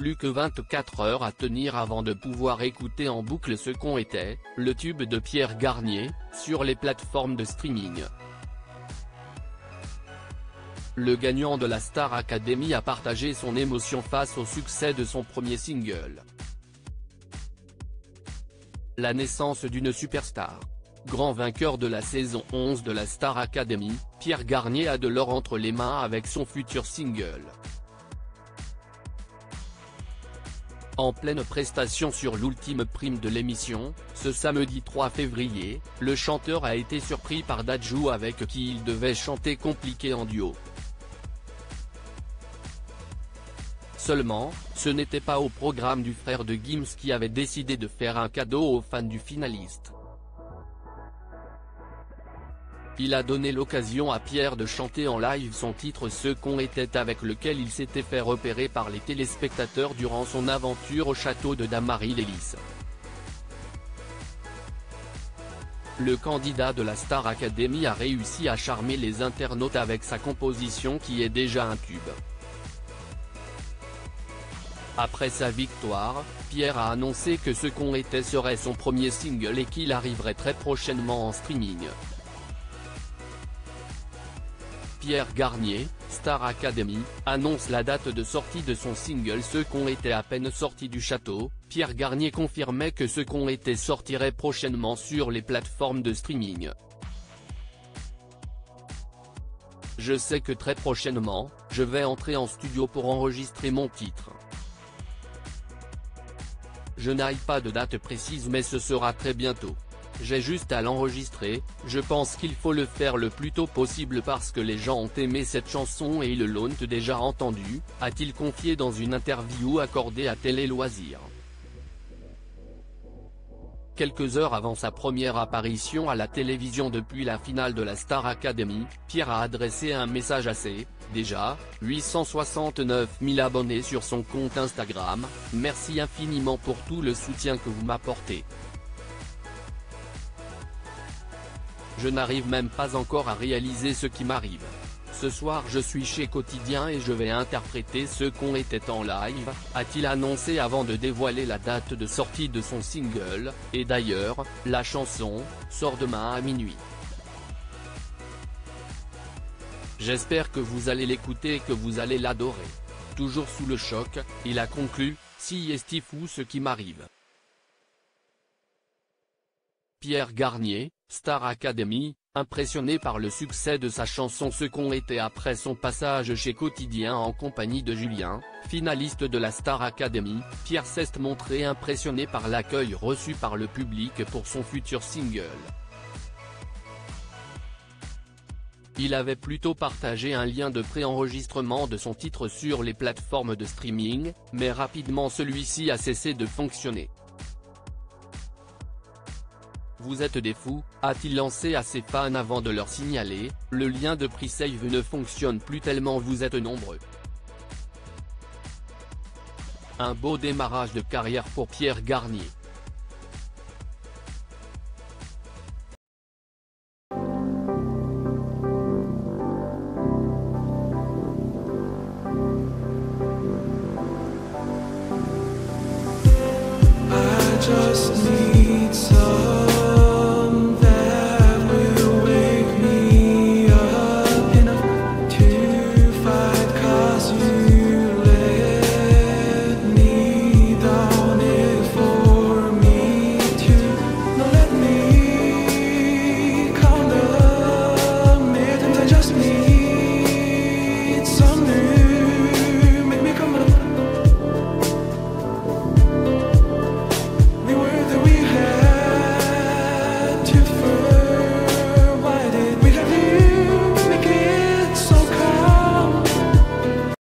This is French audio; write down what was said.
plus que 24 heures à tenir avant de pouvoir écouter en boucle Ce qu'on était, le tube de Pierre Garnier, sur les plateformes de streaming. Le gagnant de la Star Academy a partagé son émotion face au succès de son premier single. La naissance d'une superstar. Grand vainqueur de la saison 11 de la Star Academy, Pierre Garnier a de l'or entre les mains avec son futur single. En pleine prestation sur l'ultime prime de l'émission, ce samedi 3 février, le chanteur a été surpris par Dadju avec qui il devait chanter Compliqué en duo. Seulement, ce n'était pas au programme du frère de Gims qui avait décidé de faire un cadeau aux fans du finaliste. Il a donné l'occasion à Pierre de chanter en live son titre Ce qu'on était avec lequel il s'était fait repérer par les téléspectateurs durant son aventure au château de Dammarie-les-Lys. Le candidat de la Star Academy a réussi à charmer les internautes avec sa composition qui est déjà un tube. Après sa victoire, Pierre a annoncé que Ce qu'on était serait son premier single et qu'il arriverait très prochainement en streaming. Pierre Garnier, Star Academy, annonce la date de sortie de son single Ce qu'on était à peine sorti du château. Pierre Garnier confirmait que Ce qu'on était sortirait prochainement sur les plateformes de streaming. Je sais que très prochainement, je vais entrer en studio pour enregistrer mon titre. Je n'ai pas de date précise mais ce sera très bientôt. J'ai juste à l'enregistrer, je pense qu'il faut le faire le plus tôt possible parce que les gens ont aimé cette chanson et ils l'ont déjà entendue, a-t-il confié dans une interview accordée à Télé Loisirs. Quelques heures avant sa première apparition à la télévision depuis la finale de la Star Academy, Pierre a adressé un message à ses, déjà, 869 000 abonnés sur son compte Instagram. Merci infiniment pour tout le soutien que vous m'apportez. Je n'arrive même pas encore à réaliser ce qui m'arrive. Ce soir je suis chez Quotidien et je vais interpréter Ce qu'on était en live, a-t-il annoncé avant de dévoiler la date de sortie de son single, et d'ailleurs, la chanson sort demain à minuit. J'espère que vous allez l'écouter et que vous allez l'adorer. Toujours sous le choc, il a conclu, si est fou ce qui m'arrive. Pierre Garnier, Star Academy, impressionné par le succès de sa chanson Ce qu'on était après son passage chez Quotidien en compagnie de Julien, finaliste de la Star Academy, Pierre s'est montré impressionné par l'accueil reçu par le public pour son futur single. Il avait plutôt partagé un lien de préenregistrement de son titre sur les plateformes de streaming, mais rapidement celui-ci a cessé de fonctionner. Vous êtes des fous, a-t-il lancé à ses fans avant de leur signaler, le lien de pre-save ne fonctionne plus tellement vous êtes nombreux. Un beau démarrage de carrière pour Pierre Garnier.